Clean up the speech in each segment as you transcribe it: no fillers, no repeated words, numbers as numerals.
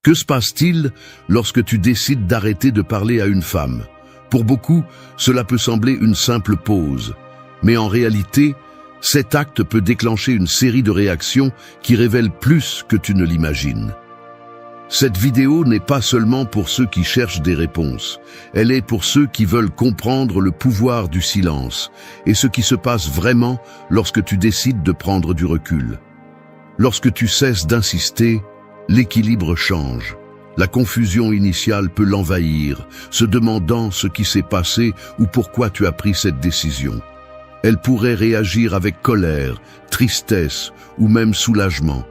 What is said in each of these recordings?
Que se passe-t-il lorsque tu décides d'arrêter de parler à une femme? Pour beaucoup, cela peut sembler une simple pause. Mais en réalité, cet acte peut déclencher une série de réactions qui révèlent plus que tu ne l'imagines. Cette vidéo n'est pas seulement pour ceux qui cherchent des réponses. Elle est pour ceux qui veulent comprendre le pouvoir du silence et ce qui se passe vraiment lorsque tu décides de prendre du recul. Lorsque tu cesses d'insister, l'équilibre change. La confusion initiale peut l'envahir, se demandant ce qui s'est passé ou pourquoi tu as pris cette décision. Elle pourrait réagir avec colère, tristesse ou même soulagement.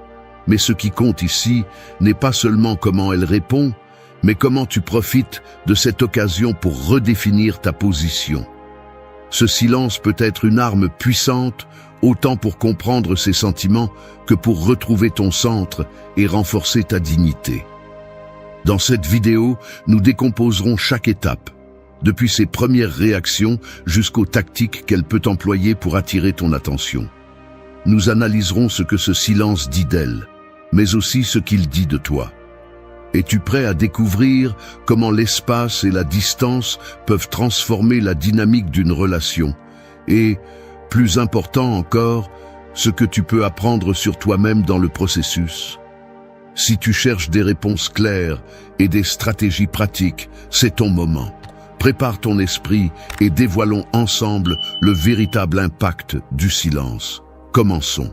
Mais ce qui compte ici n'est pas seulement comment elle répond, mais comment tu profites de cette occasion pour redéfinir ta position. Ce silence peut être une arme puissante, autant pour comprendre ses sentiments que pour retrouver ton centre et renforcer ta dignité. Dans cette vidéo, nous décomposerons chaque étape, depuis ses premières réactions jusqu'aux tactiques qu'elle peut employer pour attirer ton attention. Nous analyserons ce que ce silence dit d'elle, mais aussi ce qu'il dit de toi. Es-tu prêt à découvrir comment l'espace et la distance peuvent transformer la dynamique d'une relation? Et, plus important encore, ce que tu peux apprendre sur toi-même dans le processus? Si tu cherches des réponses claires et des stratégies pratiques, c'est ton moment. Prépare ton esprit et dévoilons ensemble le véritable impact du silence. Commençons.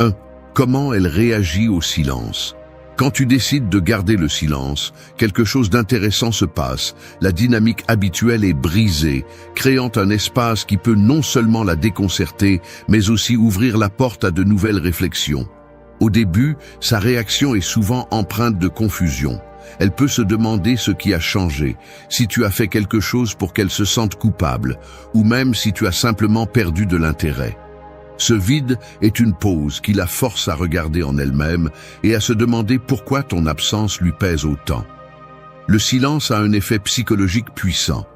1. Comment elle réagit au silence? Quand tu décides de garder le silence, quelque chose d'intéressant se passe. La dynamique habituelle est brisée, créant un espace qui peut non seulement la déconcerter, mais aussi ouvrir la porte à de nouvelles réflexions. Au début, sa réaction est souvent empreinte de confusion. Elle peut se demander ce qui a changé, si tu as fait quelque chose pour qu'elle se sente coupable, ou même si tu as simplement perdu de l'intérêt. Ce vide est une pause qui la force à regarder en elle-même et à se demander pourquoi ton absence lui pèse autant. Le silence a un effet psychologique puissant.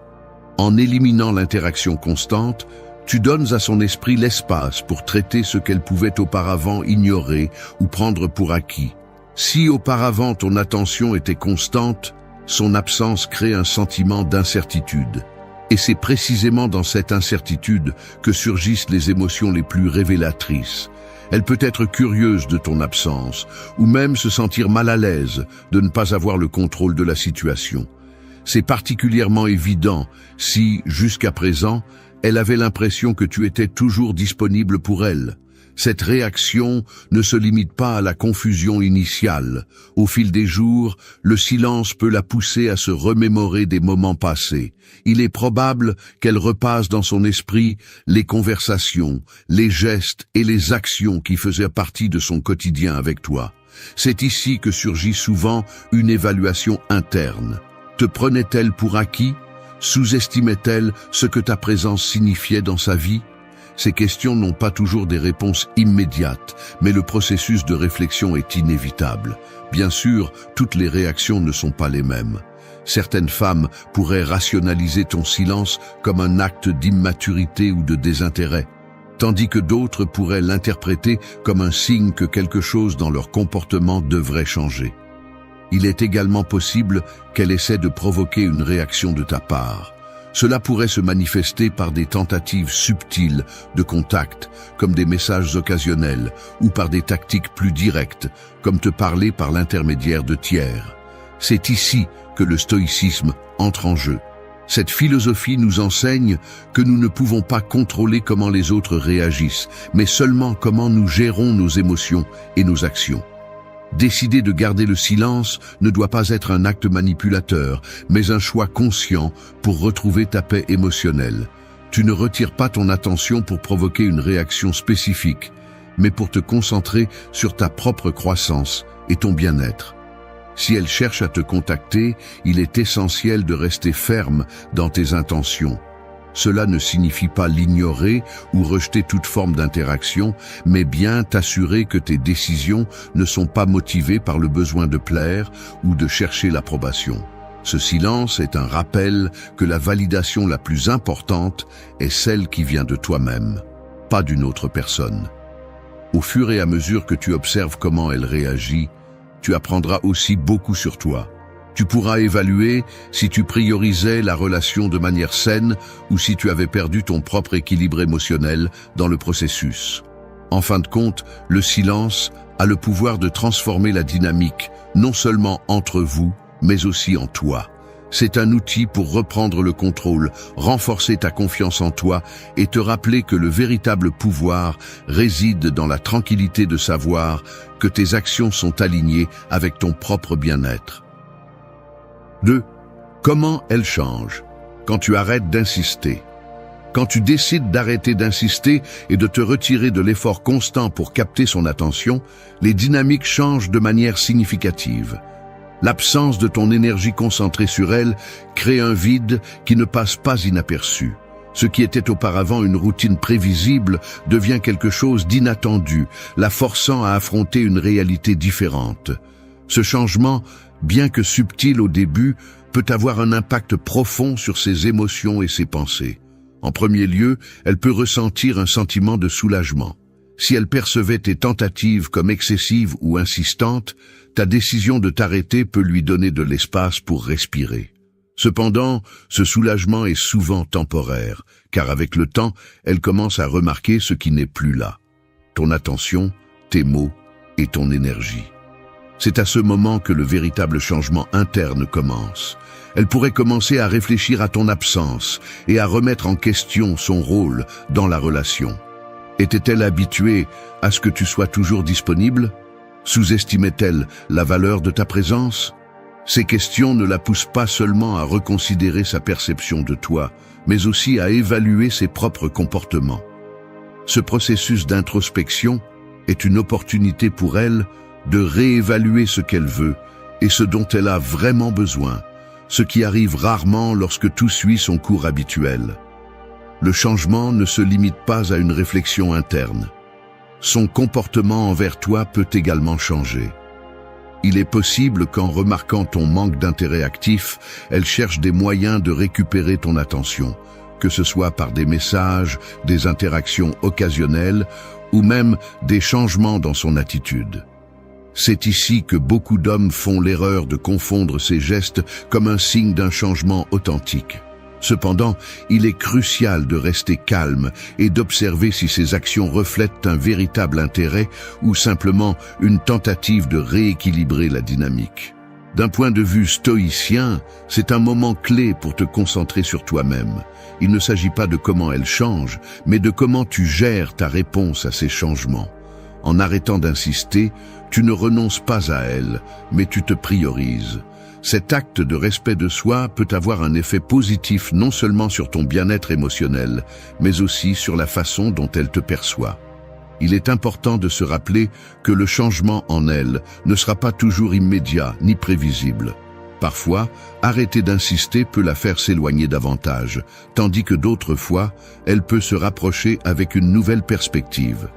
En éliminant l'interaction constante, tu donnes à son esprit l'espace pour traiter ce qu'elle pouvait auparavant ignorer ou prendre pour acquis. Si auparavant ton attention était constante, son absence crée un sentiment d'incertitude. Et c'est précisément dans cette incertitude que surgissent les émotions les plus révélatrices. Elle peut être curieuse de ton absence, ou même se sentir mal à l'aise de ne pas avoir le contrôle de la situation. C'est particulièrement évident si, jusqu'à présent, elle avait l'impression que tu étais toujours disponible pour elle. Cette réaction ne se limite pas à la confusion initiale. Au fil des jours, le silence peut la pousser à se remémorer des moments passés. Il est probable qu'elle repasse dans son esprit les conversations, les gestes et les actions qui faisaient partie de son quotidien avec toi. C'est ici que surgit souvent une évaluation interne. Te prenait-elle pour acquis? Sous-estimait-elle ce que ta présence signifiait dans sa vie? Ces questions n'ont pas toujours des réponses immédiates, mais le processus de réflexion est inévitable. Bien sûr, toutes les réactions ne sont pas les mêmes. Certaines femmes pourraient rationaliser ton silence comme un acte d'immaturité ou de désintérêt, tandis que d'autres pourraient l'interpréter comme un signe que quelque chose dans leur comportement devrait changer. Il est également possible qu'elle essaie de provoquer une réaction de ta part. Cela pourrait se manifester par des tentatives subtiles de contact, comme des messages occasionnels, ou par des tactiques plus directes, comme te parler par l'intermédiaire de tiers. C'est ici que le stoïcisme entre en jeu. Cette philosophie nous enseigne que nous ne pouvons pas contrôler comment les autres réagissent, mais seulement comment nous gérons nos émotions et nos actions. Décider de garder le silence ne doit pas être un acte manipulateur, mais un choix conscient pour retrouver ta paix émotionnelle. Tu ne retires pas ton attention pour provoquer une réaction spécifique, mais pour te concentrer sur ta propre croissance et ton bien-être. Si elle cherche à te contacter, il est essentiel de rester ferme dans tes intentions. Cela ne signifie pas l'ignorer ou rejeter toute forme d'interaction, mais bien t'assurer que tes décisions ne sont pas motivées par le besoin de plaire ou de chercher l'approbation. Ce silence est un rappel que la validation la plus importante est celle qui vient de toi-même, pas d'une autre personne. Au fur et à mesure que tu observes comment elle réagit, tu apprendras aussi beaucoup sur toi. Tu pourras évaluer si tu priorisais la relation de manière saine ou si tu avais perdu ton propre équilibre émotionnel dans le processus. En fin de compte, le silence a le pouvoir de transformer la dynamique, non seulement entre vous, mais aussi en toi. C'est un outil pour reprendre le contrôle, renforcer ta confiance en toi et te rappeler que le véritable pouvoir réside dans la tranquillité de savoir que tes actions sont alignées avec ton propre bien-être. 2. Comment elles changent? Quand tu arrêtes d'insister. Quand tu décides d'arrêter d'insister et de te retirer de l'effort constant pour capter son attention, les dynamiques changent de manière significative. L'absence de ton énergie concentrée sur elle crée un vide qui ne passe pas inaperçu. Ce qui était auparavant une routine prévisible devient quelque chose d'inattendu, la forçant à affronter une réalité différente. Ce changement, bien que subtil au début, peut avoir un impact profond sur ses émotions et ses pensées. En premier lieu, elle peut ressentir un sentiment de soulagement. Si elle percevait tes tentatives comme excessives ou insistantes, ta décision de t'arrêter peut lui donner de l'espace pour respirer. Cependant, ce soulagement est souvent temporaire, car avec le temps, elle commence à remarquer ce qui n'est plus là. Ton attention, tes mots et ton énergie. C'est à ce moment que le véritable changement interne commence. Elle pourrait commencer à réfléchir à ton absence et à remettre en question son rôle dans la relation. Était-elle habituée à ce que tu sois toujours disponible? Sous-estimait-elle la valeur de ta présence? Ces questions ne la poussent pas seulement à reconsidérer sa perception de toi, mais aussi à évaluer ses propres comportements. Ce processus d'introspection est une opportunité pour elle de réévaluer ce qu'elle veut et ce dont elle a vraiment besoin, ce qui arrive rarement lorsque tout suit son cours habituel. Le changement ne se limite pas à une réflexion interne. Son comportement envers toi peut également changer. Il est possible qu'en remarquant ton manque d'intérêt actif, elle cherche des moyens de récupérer ton attention, que ce soit par des messages, des interactions occasionnelles ou même des changements dans son attitude. C'est ici que beaucoup d'hommes font l'erreur de confondre ces gestes comme un signe d'un changement authentique. Cependant, il est crucial de rester calme et d'observer si ces actions reflètent un véritable intérêt ou simplement une tentative de rééquilibrer la dynamique. D'un point de vue stoïcien, c'est un moment clé pour te concentrer sur toi-même. Il ne s'agit pas de comment elle change, mais de comment tu gères ta réponse à ces changements. En arrêtant d'insister, tu ne renonces pas à elle, mais tu te priorises. Cet acte de respect de soi peut avoir un effet positif non seulement sur ton bien-être émotionnel, mais aussi sur la façon dont elle te perçoit. Il est important de se rappeler que le changement en elle ne sera pas toujours immédiat ni prévisible. Parfois, arrêter d'insister peut la faire s'éloigner davantage, tandis que d'autres fois, elle peut se rapprocher avec une nouvelle perspective.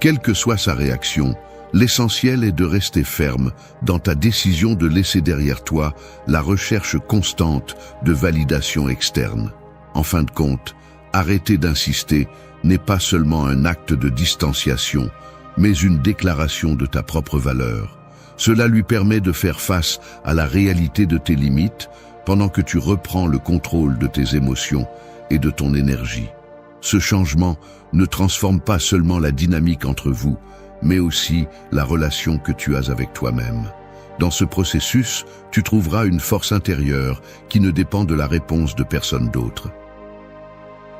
Quelle que soit sa réaction, l'essentiel est de rester ferme dans ta décision de laisser derrière toi la recherche constante de validation externe. En fin de compte, arrêter d'insister n'est pas seulement un acte de distanciation, mais une déclaration de ta propre valeur. Cela lui permet de faire face à la réalité de tes limites pendant que tu reprends le contrôle de tes émotions et de ton énergie. Ce changement ne transforme pas seulement la dynamique entre vous, mais aussi la relation que tu as avec toi-même. Dans ce processus, tu trouveras une force intérieure qui ne dépend de la réponse de personne d'autre.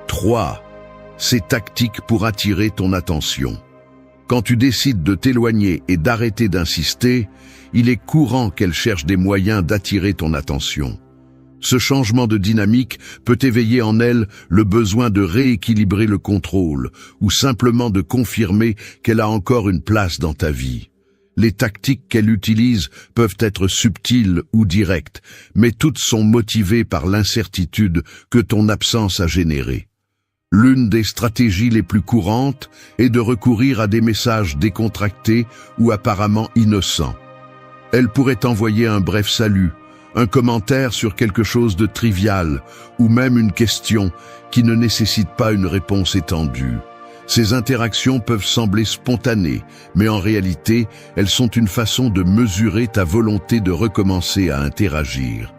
3. Ces tactiques pour attirer ton attention. Quand tu décides de t'éloigner et d'arrêter d'insister, il est courant qu'elle cherche des moyens d'attirer ton attention. Ce changement de dynamique peut éveiller en elle le besoin de rééquilibrer le contrôle ou simplement de confirmer qu'elle a encore une place dans ta vie. Les tactiques qu'elle utilise peuvent être subtiles ou directes, mais toutes sont motivées par l'incertitude que ton absence a générée. L'une des stratégies les plus courantes est de recourir à des messages décontractés ou apparemment innocents. Elle pourrait envoyer un bref salut, un commentaire sur quelque chose de trivial ou même une question qui ne nécessite pas une réponse étendue. Ces interactions peuvent sembler spontanées, mais en réalité, elles sont une façon de mesurer ta volonté de recommencer à interagir.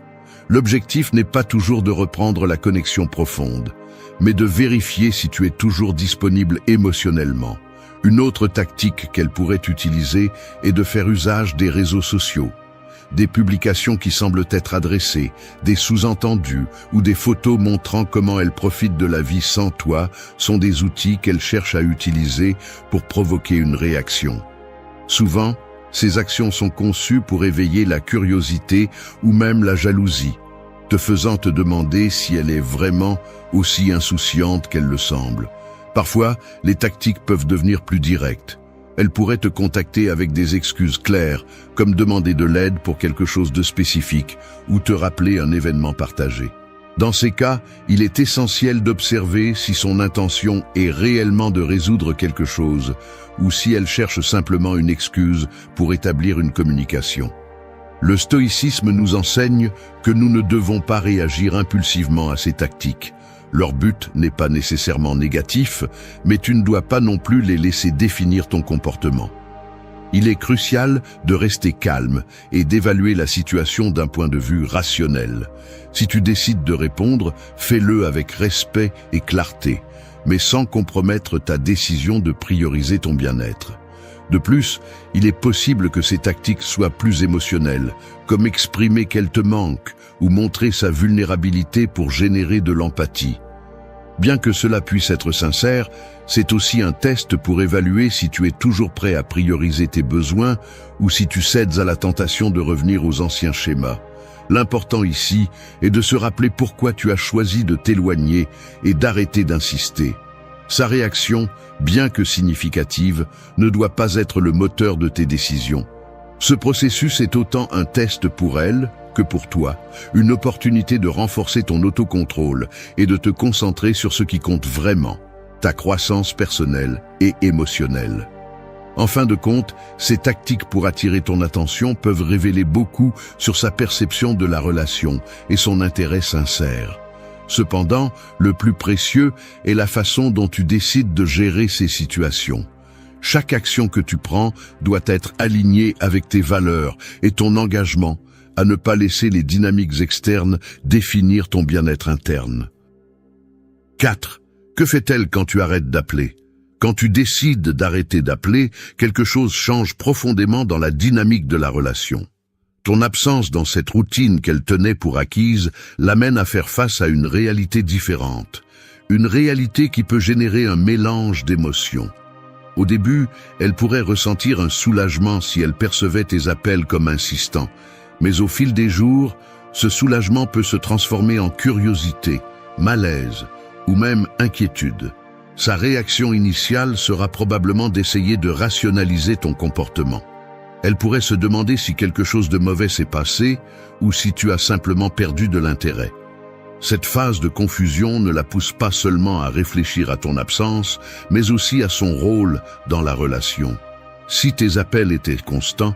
L'objectif n'est pas toujours de reprendre la connexion profonde, mais de vérifier si tu es toujours disponible émotionnellement. Une autre tactique qu'elle pourrait utiliser est de faire usage des réseaux sociaux. Des publications qui semblent être adressées, des sous-entendus ou des photos montrant comment elle profite de la vie sans toi sont des outils qu'elle cherche à utiliser pour provoquer une réaction. Souvent, ces actions sont conçues pour éveiller la curiosité ou même la jalousie, te faisant te demander si elle est vraiment aussi insouciante qu'elle le semble. Parfois, les tactiques peuvent devenir plus directes. Elle pourrait te contacter avec des excuses claires, comme demander de l'aide pour quelque chose de spécifique ou te rappeler un événement partagé. Dans ces cas, il est essentiel d'observer si son intention est réellement de résoudre quelque chose ou si elle cherche simplement une excuse pour établir une communication. Le stoïcisme nous enseigne que nous ne devons pas réagir impulsivement à ces tactiques. Leur but n'est pas nécessairement négatif, mais tu ne dois pas non plus les laisser définir ton comportement. Il est crucial de rester calme et d'évaluer la situation d'un point de vue rationnel. Si tu décides de répondre, fais-le avec respect et clarté, mais sans compromettre ta décision de prioriser ton bien-être. De plus, il est possible que ces tactiques soient plus émotionnelles, comme exprimer qu'elle te manque ou montrer sa vulnérabilité pour générer de l'empathie. Bien que cela puisse être sincère, c'est aussi un test pour évaluer si tu es toujours prêt à prioriser tes besoins ou si tu cèdes à la tentation de revenir aux anciens schémas. L'important ici est de se rappeler pourquoi tu as choisi de t'éloigner et d'arrêter d'insister. Sa réaction, bien que significative, ne doit pas être le moteur de tes décisions. Ce processus est autant un test pour elle que pour toi, une opportunité de renforcer ton autocontrôle et de te concentrer sur ce qui compte vraiment, ta croissance personnelle et émotionnelle. En fin de compte, ces tactiques pour attirer ton attention peuvent révéler beaucoup sur sa perception de la relation et son intérêt sincère. Cependant, le plus précieux est la façon dont tu décides de gérer ces situations. Chaque action que tu prends doit être alignée avec tes valeurs et ton engagement à ne pas laisser les dynamiques externes définir ton bien-être interne. 4. Que fait-elle quand tu arrêtes d'appeler? Quand tu décides d'arrêter d'appeler, quelque chose change profondément dans la dynamique de la relation. Ton absence dans cette routine qu'elle tenait pour acquise l'amène à faire face à une réalité différente. Une réalité qui peut générer un mélange d'émotions. Au début, elle pourrait ressentir un soulagement si elle percevait tes appels comme insistants. Mais au fil des jours, ce soulagement peut se transformer en curiosité, malaise ou même inquiétude. Sa réaction initiale sera probablement d'essayer de rationaliser ton comportement. Elle pourrait se demander si quelque chose de mauvais s'est passé ou si tu as simplement perdu de l'intérêt. Cette phase de confusion ne la pousse pas seulement à réfléchir à ton absence, mais aussi à son rôle dans la relation. Si tes appels étaient constants,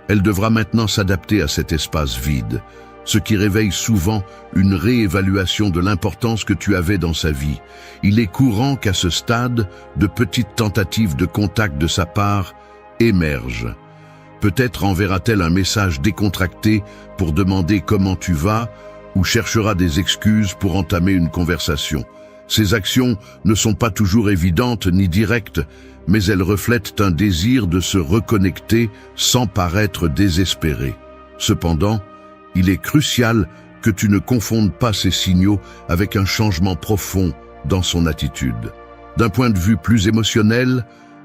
elle devra maintenant s'adapter à cet espace vide, ce qui réveille souvent une réévaluation de l'importance que tu avais dans sa vie. Il est courant qu'à ce stade, de petites tentatives de contact de sa part émergent. Peut-être enverra-t-elle un message décontracté pour demander comment tu vas ou cherchera des excuses pour entamer une conversation. Ces actions ne sont pas toujours évidentes ni directes, mais elles reflètent un désir de se reconnecter sans paraître désespéré. Cependant, il est crucial que tu ne confondes pas ces signaux avec un changement profond dans son attitude. D'un point de vue plus émotionnel,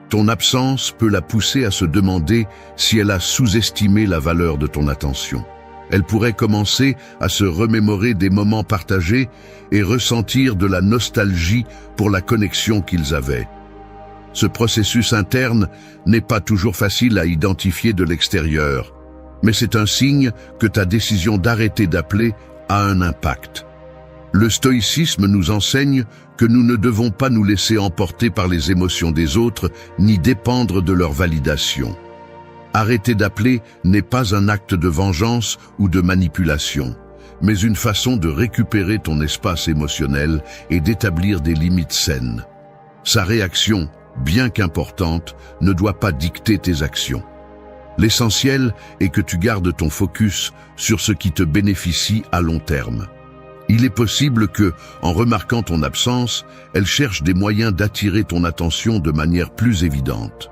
ton absence peut la pousser à se demander si elle a sous-estimé la valeur de ton attention. Elle pourrait commencer à se remémorer des moments partagés et ressentir de la nostalgie pour la connexion qu'ils avaient. Ce processus interne n'est pas toujours facile à identifier de l'extérieur, mais c'est un signe que ta décision d'arrêter d'appeler a un impact. Le stoïcisme nous enseigne que nous ne devons pas nous laisser emporter par les émotions des autres ni dépendre de leur validation. Arrêter d'appeler n'est pas un acte de vengeance ou de manipulation, mais une façon de récupérer ton espace émotionnel et d'établir des limites saines. Sa réaction, bien qu'importante, ne doit pas dicter tes actions. L'essentiel est que tu gardes ton focus sur ce qui te bénéficie à long terme. Il est possible que, en remarquant ton absence, elle cherche des moyens d'attirer ton attention de manière plus évidente.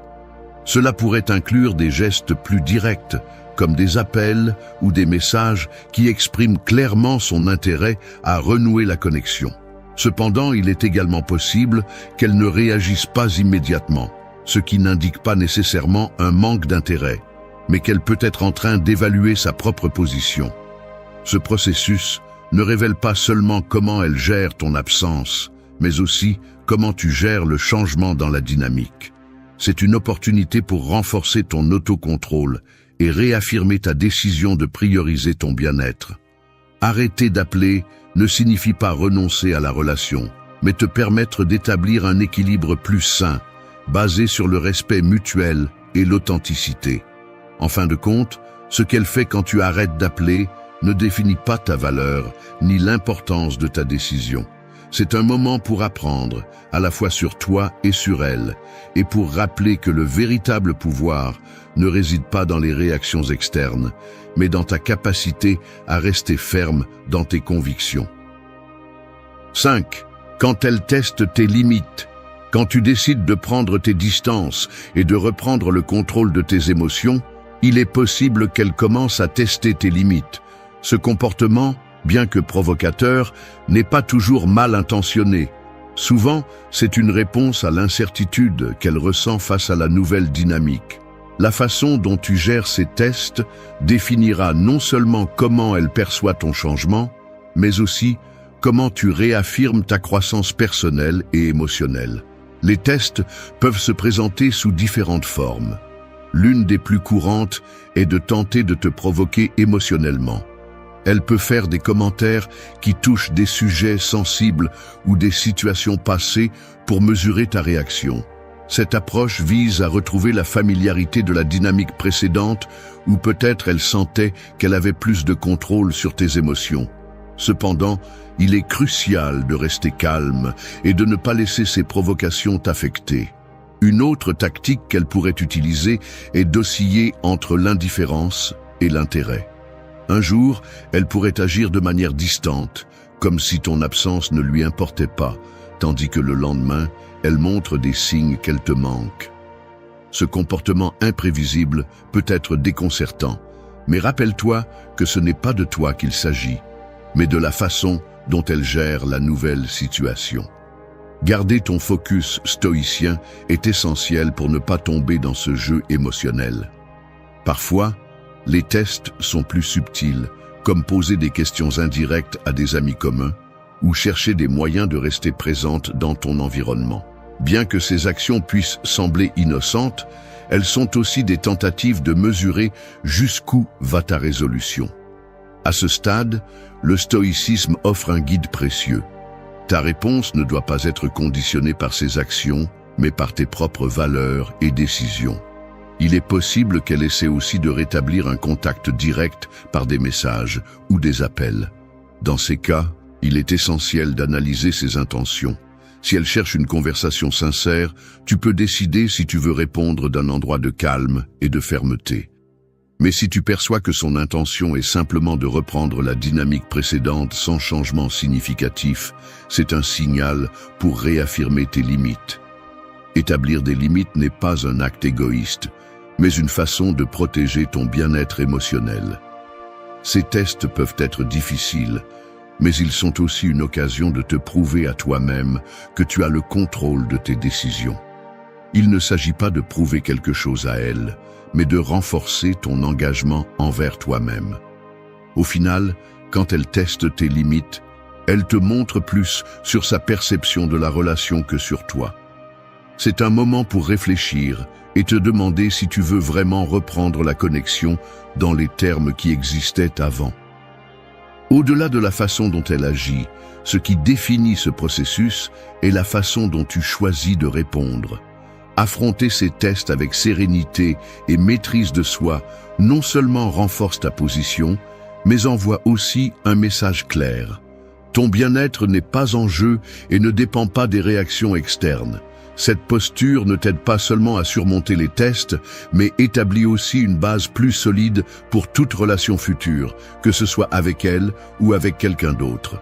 Cela pourrait inclure des gestes plus directs, comme des appels ou des messages qui expriment clairement son intérêt à renouer la connexion. Cependant, il est également possible qu'elle ne réagisse pas immédiatement, ce qui n'indique pas nécessairement un manque d'intérêt, mais qu'elle peut être en train d'évaluer sa propre position. Ce processus ne révèle pas seulement comment elle gère ton absence, mais aussi comment tu gères le changement dans la dynamique. C'est une opportunité pour renforcer ton autocontrôle et réaffirmer ta décision de prioriser ton bien-être. Arrêter d'appeler ne signifie pas renoncer à la relation, mais te permettre d'établir un équilibre plus sain, basé sur le respect mutuel et l'authenticité. En fin de compte, ce qu'elle fait quand tu arrêtes d'appeler ne définit pas ta valeur ni l'importance de ta décision. C'est un moment pour apprendre, à la fois sur toi et sur elle, et pour rappeler que le véritable pouvoir ne réside pas dans les réactions externes, mais dans ta capacité à rester ferme dans tes convictions. 5. Quand elle teste tes limites. Quand tu décides de prendre tes distances et de reprendre le contrôle de tes émotions, il est possible qu'elle commence à tester tes limites. Ce comportement, bien que provocateur, n'est pas toujours mal intentionné. Souvent, c'est une réponse à l'incertitude qu'elle ressent face à la nouvelle dynamique. La façon dont tu gères ces tests définira non seulement comment elle perçoit ton changement, mais aussi comment tu réaffirmes ta croissance personnelle et émotionnelle. Les tests peuvent se présenter sous différentes formes. L'une des plus courantes est de tenter de te provoquer émotionnellement. Elle peut faire des commentaires qui touchent des sujets sensibles ou des situations passées pour mesurer ta réaction. Cette approche vise à retrouver la familiarité de la dynamique précédente ou peut-être elle sentait qu'elle avait plus de contrôle sur tes émotions. Cependant, il est crucial de rester calme et de ne pas laisser ces provocations t'affecter. Une autre tactique qu'elle pourrait utiliser est d'osciller entre l'indifférence et l'intérêt. Un jour, elle pourrait agir de manière distante, comme si ton absence ne lui importait pas, tandis que le lendemain, elle montre des signes qu'elle te manque. Ce comportement imprévisible peut être déconcertant, mais rappelle-toi que ce n'est pas de toi qu'il s'agit, mais de la façon dont elle gère la nouvelle situation. Garder ton focus stoïcien est essentiel pour ne pas tomber dans ce jeu émotionnel. Parfois, les tests sont plus subtils, comme poser des questions indirectes à des amis communs ou chercher des moyens de rester présente dans ton environnement. Bien que ces actions puissent sembler innocentes, elles sont aussi des tentatives de mesurer jusqu'où va ta résolution. À ce stade, le stoïcisme offre un guide précieux. Ta réponse ne doit pas être conditionnée par ces actions, mais par tes propres valeurs et décisions. Il est possible qu'elle essaie aussi de rétablir un contact direct par des messages ou des appels. Dans ces cas, il est essentiel d'analyser ses intentions. Si elle cherche une conversation sincère, tu peux décider si tu veux répondre d'un endroit de calme et de fermeté. Mais si tu perçois que son intention est simplement de reprendre la dynamique précédente sans changement significatif, c'est un signal pour réaffirmer tes limites. Établir des limites n'est pas un acte égoïste, mais une façon de protéger ton bien-être émotionnel. Ces tests peuvent être difficiles, mais ils sont aussi une occasion de te prouver à toi-même que tu as le contrôle de tes décisions. Il ne s'agit pas de prouver quelque chose à elle, mais de renforcer ton engagement envers toi-même. Au final, quand elle teste tes limites, elle te montre plus sur sa perception de la relation que sur toi. C'est un moment pour réfléchir et te demander si tu veux vraiment reprendre la connexion dans les termes qui existaient avant. Au-delà de la façon dont elle agit, ce qui définit ce processus est la façon dont tu choisis de répondre. Affronter ces tests avec sérénité et maîtrise de soi non seulement renforce ta position, mais envoie aussi un message clair. Ton bien-être n'est pas en jeu et ne dépend pas des réactions externes. Cette posture ne t'aide pas seulement à surmonter les tests, mais établit aussi une base plus solide pour toute relation future, que ce soit avec elle ou avec quelqu'un d'autre.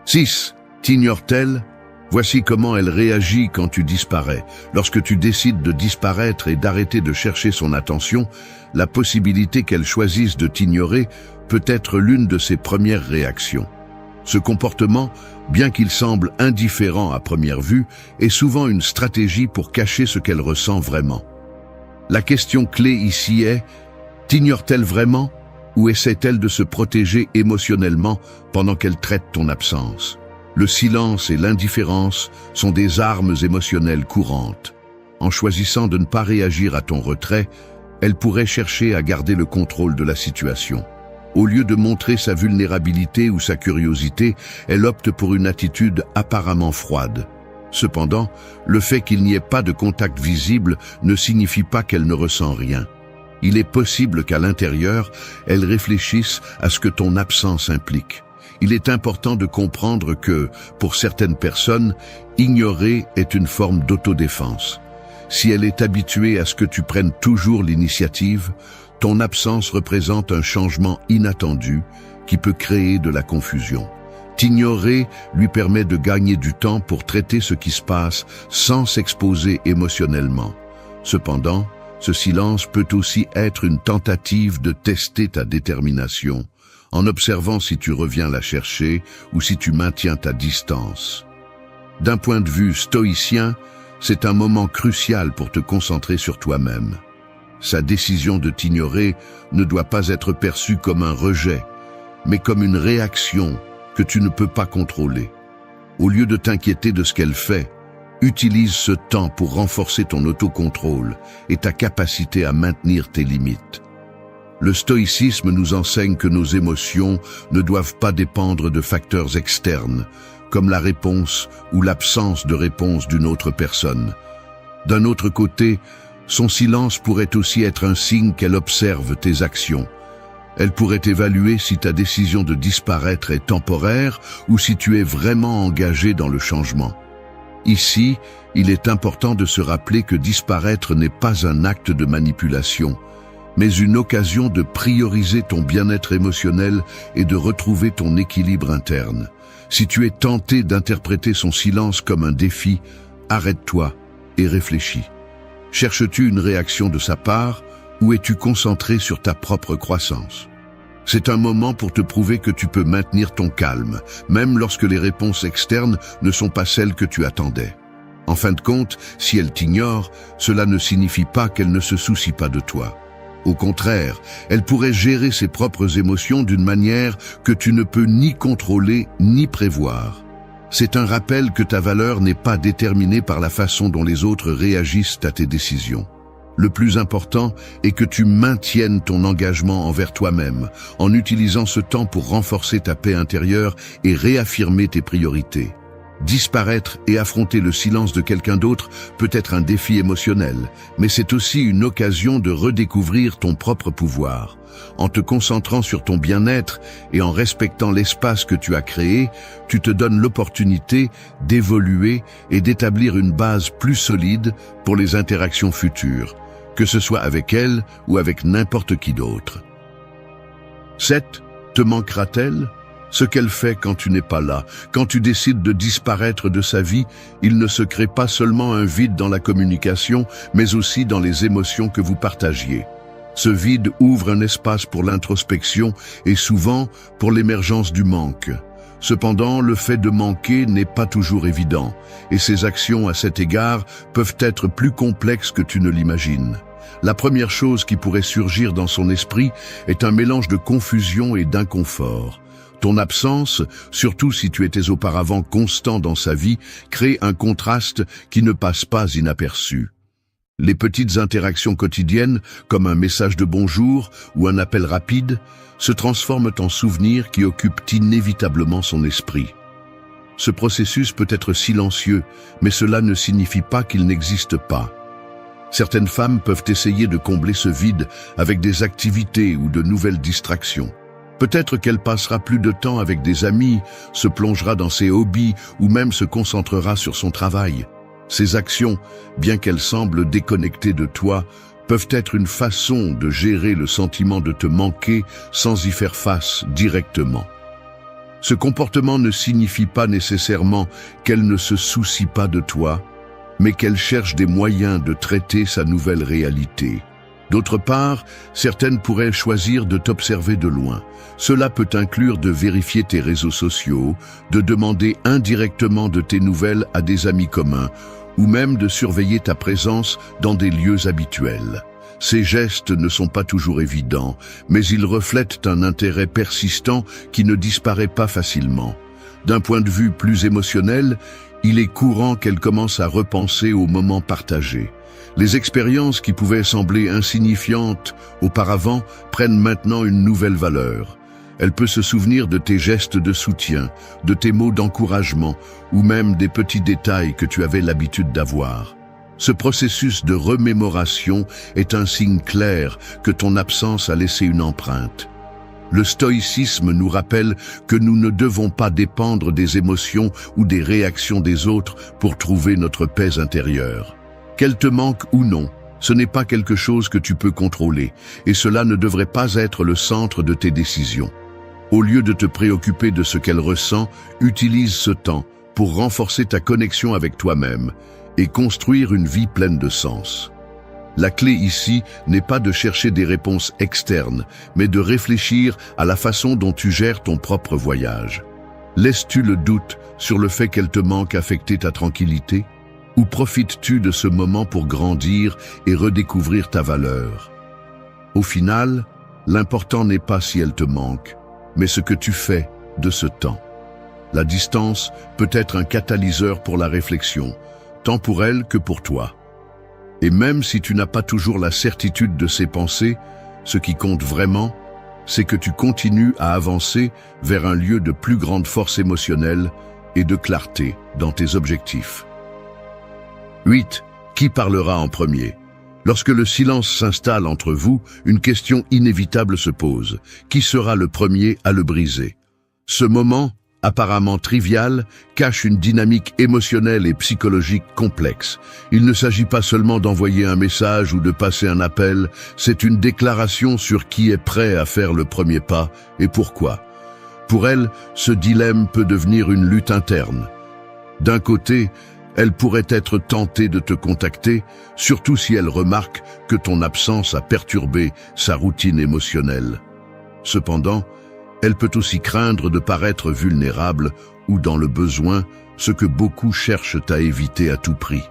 6. T'ignore-t-elle? Voici comment elle réagit quand tu disparais. Lorsque tu décides de disparaître et d'arrêter de chercher son attention, la possibilité qu'elle choisisse de t'ignorer peut être l'une de ses premières réactions. Ce comportement, bien qu'il semble indifférent à première vue, est souvent une stratégie pour cacher ce qu'elle ressent vraiment. La question clé ici est, t'ignore-t-elle vraiment ou essaie-t-elle de se protéger émotionnellement pendant qu'elle traite ton absence? Le silence et l'indifférence sont des armes émotionnelles courantes. En choisissant de ne pas réagir à ton retrait, elle pourrait chercher à garder le contrôle de la situation. Au lieu de montrer sa vulnérabilité ou sa curiosité, elle opte pour une attitude apparemment froide. Cependant, le fait qu'il n'y ait pas de contact visible ne signifie pas qu'elle ne ressent rien. Il est possible qu'à l'intérieur, elle réfléchisse à ce que ton absence implique. Il est important de comprendre que, pour certaines personnes, ignorer est une forme d'autodéfense. Si elle est habituée à ce que tu prennes toujours l'initiative, ton absence représente un changement inattendu qui peut créer de la confusion. T'ignorer lui permet de gagner du temps pour traiter ce qui se passe sans s'exposer émotionnellement. Cependant, ce silence peut aussi être une tentative de tester ta détermination, en observant si tu reviens la chercher ou si tu maintiens ta distance. D'un point de vue stoïcien, c'est un moment crucial pour te concentrer sur toi-même. Sa décision de t'ignorer ne doit pas être perçue comme un rejet, mais comme une réaction que tu ne peux pas contrôler. Au lieu de t'inquiéter de ce qu'elle fait, utilise ce temps pour renforcer ton autocontrôle et ta capacité à maintenir tes limites. Le stoïcisme nous enseigne que nos émotions ne doivent pas dépendre de facteurs externes, comme la réponse ou l'absence de réponse d'une autre personne. D'un autre côté, son silence pourrait aussi être un signe qu'elle observe tes actions. Elle pourrait évaluer si ta décision de disparaître est temporaire ou si tu es vraiment engagé dans le changement. Ici, il est important de se rappeler que disparaître n'est pas un acte de manipulation, mais une occasion de prioriser ton bien-être émotionnel et de retrouver ton équilibre interne. Si tu es tenté d'interpréter son silence comme un défi, arrête-toi et réfléchis. Cherches-tu une réaction de sa part ou es-tu concentré sur ta propre croissance? C'est un moment pour te prouver que tu peux maintenir ton calme, même lorsque les réponses externes ne sont pas celles que tu attendais. En fin de compte, si elle t'ignore, cela ne signifie pas qu'elle ne se soucie pas de toi. Au contraire, elle pourrait gérer ses propres émotions d'une manière que tu ne peux ni contrôler ni prévoir. C'est un rappel que ta valeur n'est pas déterminée par la façon dont les autres réagissent à tes décisions. Le plus important est que tu maintiennes ton engagement envers toi-même, en utilisant ce temps pour renforcer ta paix intérieure et réaffirmer tes priorités. Disparaître et affronter le silence de quelqu'un d'autre peut être un défi émotionnel, mais c'est aussi une occasion de redécouvrir ton propre pouvoir. En te concentrant sur ton bien-être et en respectant l'espace que tu as créé, tu te donnes l'opportunité d'évoluer et d'établir une base plus solide pour les interactions futures, que ce soit avec elle ou avec n'importe qui d'autre. 7. Te manquera-t-elle? Ce qu'elle fait quand tu n'es pas là, quand tu décides de disparaître de sa vie, il ne se crée pas seulement un vide dans la communication, mais aussi dans les émotions que vous partagiez. Ce vide ouvre un espace pour l'introspection et souvent pour l'émergence du manque. Cependant, le fait de manquer n'est pas toujours évident, et ses actions à cet égard peuvent être plus complexes que tu ne l'imagines. La première chose qui pourrait surgir dans son esprit est un mélange de confusion et d'inconfort. Ton absence, surtout si tu étais auparavant constant dans sa vie, crée un contraste qui ne passe pas inaperçu. Les petites interactions quotidiennes, comme un message de bonjour ou un appel rapide, se transforment en souvenirs qui occupent inévitablement son esprit. Ce processus peut être silencieux, mais cela ne signifie pas qu'il n'existe pas. Certaines femmes peuvent essayer de combler ce vide avec des activités ou de nouvelles distractions. Peut-être qu'elle passera plus de temps avec des amis, se plongera dans ses hobbies ou même se concentrera sur son travail. Ces actions, bien qu'elles semblent déconnectées de toi, peuvent être une façon de gérer le sentiment de te manquer sans y faire face directement. Ce comportement ne signifie pas nécessairement qu'elle ne se soucie pas de toi, mais qu'elle cherche des moyens de traiter sa nouvelle réalité. D'autre part, certaines pourraient choisir de t'observer de loin. Cela peut inclure de vérifier tes réseaux sociaux, de demander indirectement de tes nouvelles à des amis communs, ou même de surveiller ta présence dans des lieux habituels. Ces gestes ne sont pas toujours évidents, mais ils reflètent un intérêt persistant qui ne disparaît pas facilement. D'un point de vue plus émotionnel, il est courant qu'elle commence à repenser aux moments partagés. Les expériences qui pouvaient sembler insignifiantes auparavant prennent maintenant une nouvelle valeur. Elle peut se souvenir de tes gestes de soutien, de tes mots d'encouragement ou même des petits détails que tu avais l'habitude d'avoir. Ce processus de remémoration est un signe clair que ton absence a laissé une empreinte. Le stoïcisme nous rappelle que nous ne devons pas dépendre des émotions ou des réactions des autres pour trouver notre paix intérieure. Qu'elle te manque ou non, ce n'est pas quelque chose que tu peux contrôler, et cela ne devrait pas être le centre de tes décisions. Au lieu de te préoccuper de ce qu'elle ressent, utilise ce temps pour renforcer ta connexion avec toi-même et construire une vie pleine de sens. La clé ici n'est pas de chercher des réponses externes, mais de réfléchir à la façon dont tu gères ton propre voyage. Laisses-tu le doute sur le fait qu'elle te manque affecter ta tranquillité ? Ou profites-tu de ce moment pour grandir et redécouvrir ta valeur? Au final, l'important n'est pas si elle te manque, mais ce que tu fais de ce temps. La distance peut être un catalyseur pour la réflexion, tant pour elle que pour toi. Et même si tu n'as pas toujours la certitude de ses pensées, ce qui compte vraiment, c'est que tu continues à avancer vers un lieu de plus grande force émotionnelle et de clarté dans tes objectifs. 8. Qui parlera en premier? Lorsque le silence s'installe entre vous, une question inévitable se pose. Qui sera le premier à le briser? Ce moment, apparemment trivial, cache une dynamique émotionnelle et psychologique complexe. Il ne s'agit pas seulement d'envoyer un message ou de passer un appel, c'est une déclaration sur qui est prêt à faire le premier pas et pourquoi. Pour elle, ce dilemme peut devenir une lutte interne. D'un côté, elle pourrait être tentée de te contacter, surtout si elle remarque que ton absence a perturbé sa routine émotionnelle. Cependant, elle peut aussi craindre de paraître vulnérable ou dans le besoin, ce que beaucoup cherchent à éviter à tout prix.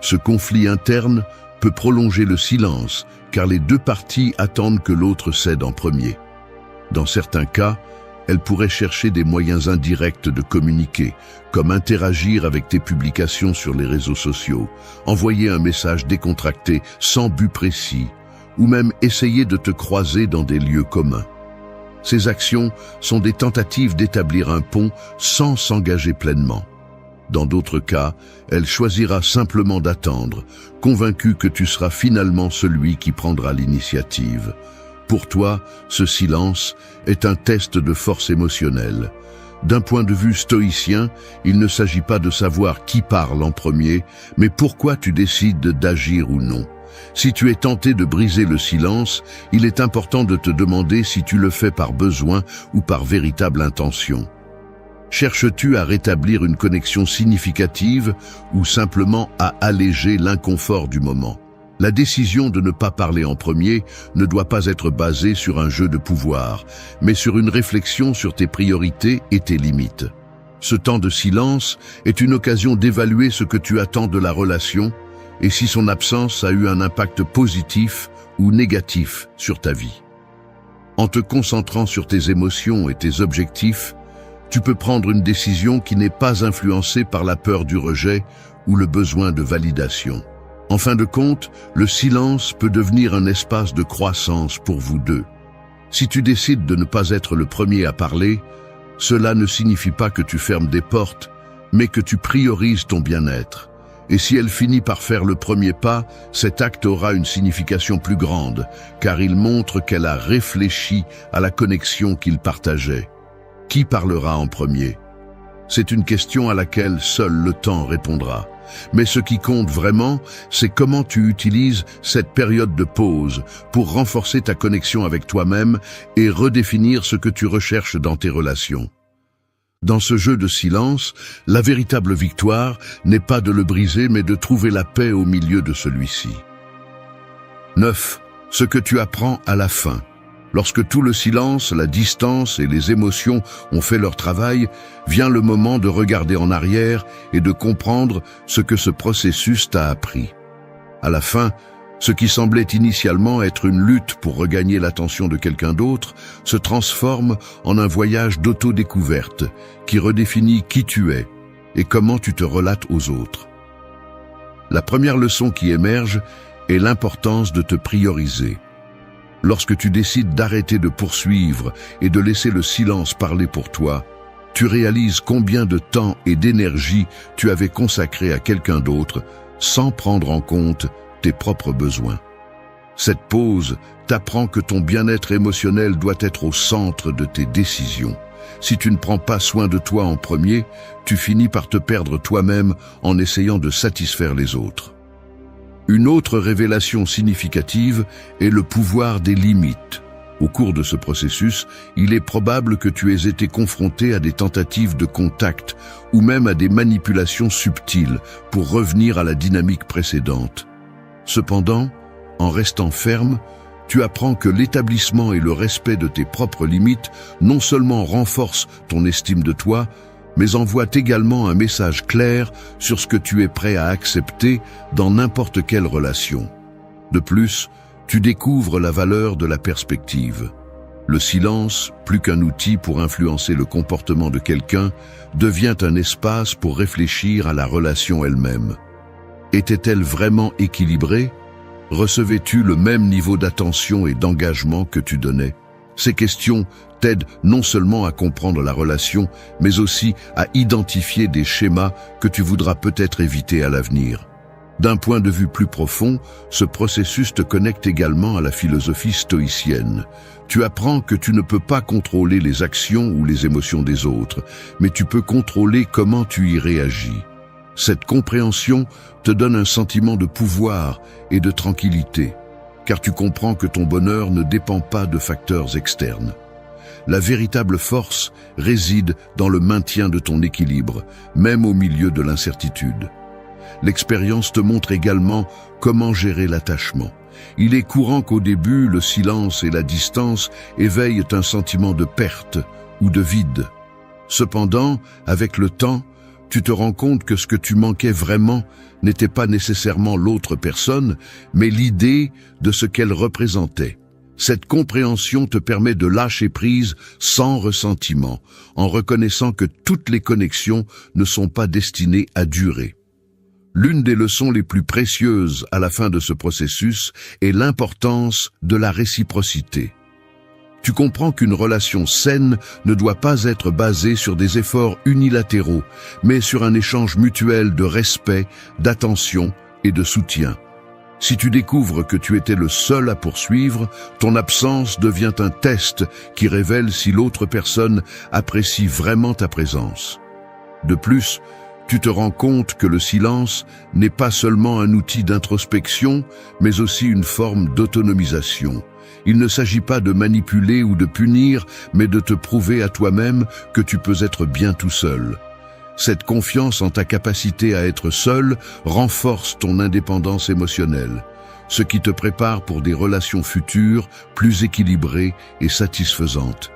Ce conflit interne peut prolonger le silence, car les deux parties attendent que l'autre cède en premier. Dans certains cas, elle pourrait chercher des moyens indirects de communiquer, comme interagir avec tes publications sur les réseaux sociaux, envoyer un message décontracté sans but précis, ou même essayer de te croiser dans des lieux communs. Ces actions sont des tentatives d'établir un pont sans s'engager pleinement. Dans d'autres cas, elle choisira simplement d'attendre, convaincue que tu seras finalement celui qui prendra l'initiative. Pour toi, ce silence est un test de force émotionnelle. D'un point de vue stoïcien, il ne s'agit pas de savoir qui parle en premier, mais pourquoi tu décides d'agir ou non. Si tu es tenté de briser le silence, il est important de te demander si tu le fais par besoin ou par véritable intention. Cherches-tu à rétablir une connexion significative ou simplement à alléger l'inconfort du moment? La décision de ne pas parler en premier ne doit pas être basée sur un jeu de pouvoir, mais sur une réflexion sur tes priorités et tes limites. Ce temps de silence est une occasion d'évaluer ce que tu attends de la relation et si son absence a eu un impact positif ou négatif sur ta vie. En te concentrant sur tes émotions et tes objectifs, tu peux prendre une décision qui n'est pas influencée par la peur du rejet ou le besoin de validation. En fin de compte, le silence peut devenir un espace de croissance pour vous deux. Si tu décides de ne pas être le premier à parler, cela ne signifie pas que tu fermes des portes, mais que tu priorises ton bien-être. Et si elle finit par faire le premier pas, cet acte aura une signification plus grande, car il montre qu'elle a réfléchi à la connexion qu'ils partageaient. Qui parlera en premier? C'est une question à laquelle seul le temps répondra. Mais ce qui compte vraiment, c'est comment tu utilises cette période de pause pour renforcer ta connexion avec toi-même et redéfinir ce que tu recherches dans tes relations. Dans ce jeu de silence, la véritable victoire n'est pas de le briser, mais de trouver la paix au milieu de celui-ci. 9. Ce que tu apprends à la fin. Lorsque tout le silence, la distance et les émotions ont fait leur travail, vient le moment de regarder en arrière et de comprendre ce que ce processus t'a appris. À la fin, ce qui semblait initialement être une lutte pour regagner l'attention de quelqu'un d'autre se transforme en un voyage d'autodécouverte qui redéfinit qui tu es et comment tu te relates aux autres. La première leçon qui émerge est l'importance de te prioriser. Lorsque tu décides d'arrêter de poursuivre et de laisser le silence parler pour toi, tu réalises combien de temps et d'énergie tu avais consacré à quelqu'un d'autre sans prendre en compte tes propres besoins. Cette pause t'apprend que ton bien-être émotionnel doit être au centre de tes décisions. Si tu ne prends pas soin de toi en premier, tu finis par te perdre toi-même en essayant de satisfaire les autres. Une autre révélation significative est le pouvoir des limites. Au cours de ce processus, il est probable que tu aies été confronté à des tentatives de contact ou même à des manipulations subtiles pour revenir à la dynamique précédente. Cependant, en restant ferme, tu apprends que l'établissement et le respect de tes propres limites non seulement renforcent ton estime de toi, mais envoient également un message clair sur ce que tu es prêt à accepter dans n'importe quelle relation. De plus, tu découvres la valeur de la perspective. Le silence, plus qu'un outil pour influencer le comportement de quelqu'un, devient un espace pour réfléchir à la relation elle-même. Était-elle vraiment équilibrée? Recevais-tu le même niveau d'attention et d'engagement que tu donnais? Ces questions t'aident non seulement à comprendre la relation, mais aussi à identifier des schémas que tu voudras peut-être éviter à l'avenir. D'un point de vue plus profond, ce processus te connecte également à la philosophie stoïcienne. Tu apprends que tu ne peux pas contrôler les actions ou les émotions des autres, mais tu peux contrôler comment tu y réagis. Cette compréhension te donne un sentiment de pouvoir et de tranquillité, car tu comprends que ton bonheur ne dépend pas de facteurs externes. La véritable force réside dans le maintien de ton équilibre, même au milieu de l'incertitude. L'expérience te montre également comment gérer l'attachement. Il est courant qu'au début, le silence et la distance éveillent un sentiment de perte ou de vide. Cependant, avec le temps, tu te rends compte que ce que tu manquais vraiment n'était pas nécessairement l'autre personne, mais l'idée de ce qu'elle représentait. Cette compréhension te permet de lâcher prise sans ressentiment, en reconnaissant que toutes les connexions ne sont pas destinées à durer. L'une des leçons les plus précieuses à la fin de ce processus est l'importance de la réciprocité. Tu comprends qu'une relation saine ne doit pas être basée sur des efforts unilatéraux, mais sur un échange mutuel de respect, d'attention et de soutien. Si tu découvres que tu étais le seul à poursuivre, ton absence devient un test qui révèle si l'autre personne apprécie vraiment ta présence. De plus, tu te rends compte que le silence n'est pas seulement un outil d'introspection, mais aussi une forme d'autonomisation. Il ne s'agit pas de manipuler ou de punir, mais de te prouver à toi-même que tu peux être bien tout seul. Cette confiance en ta capacité à être seul renforce ton indépendance émotionnelle, ce qui te prépare pour des relations futures plus équilibrées et satisfaisantes.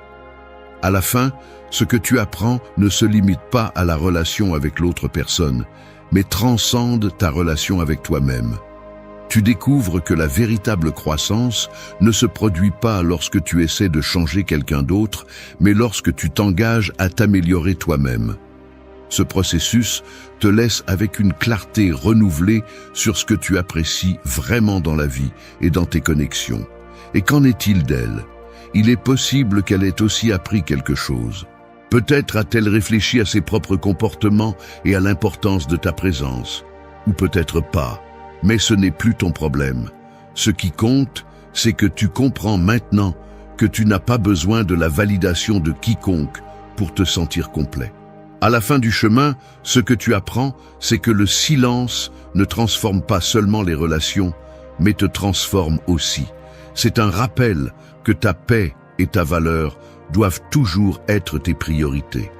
À la fin, ce que tu apprends ne se limite pas à la relation avec l'autre personne, mais transcende ta relation avec toi-même. Tu découvres que la véritable croissance ne se produit pas lorsque tu essaies de changer quelqu'un d'autre, mais lorsque tu t'engages à t'améliorer toi-même. Ce processus te laisse avec une clarté renouvelée sur ce que tu apprécies vraiment dans la vie et dans tes connexions. Et qu'en est-il d'elle? Il est possible qu'elle ait aussi appris quelque chose. Peut-être a-t-elle réfléchi à ses propres comportements et à l'importance de ta présence. Ou peut-être pas. Mais ce n'est plus ton problème. Ce qui compte, c'est que tu comprends maintenant que tu n'as pas besoin de la validation de quiconque pour te sentir complet. À la fin du chemin, ce que tu apprends, c'est que le silence ne transforme pas seulement les relations, mais te transforme aussi. C'est un rappel que ta paix et ta valeur doivent toujours être tes priorités.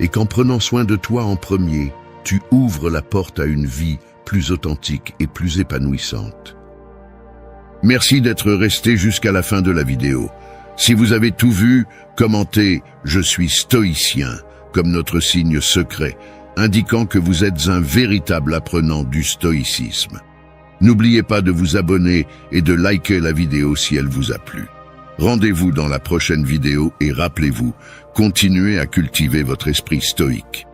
Et qu'en prenant soin de toi en premier, tu ouvres la porte à une vie plus authentique et plus épanouissante. Merci d'être resté jusqu'à la fin de la vidéo. Si vous avez tout vu, commentez « Je suis stoïcien » comme notre signe secret, indiquant que vous êtes un véritable apprenant du stoïcisme. N'oubliez pas de vous abonner et de liker la vidéo si elle vous a plu. Rendez-vous dans la prochaine vidéo et rappelez-vous, continuez à cultiver votre esprit stoïque.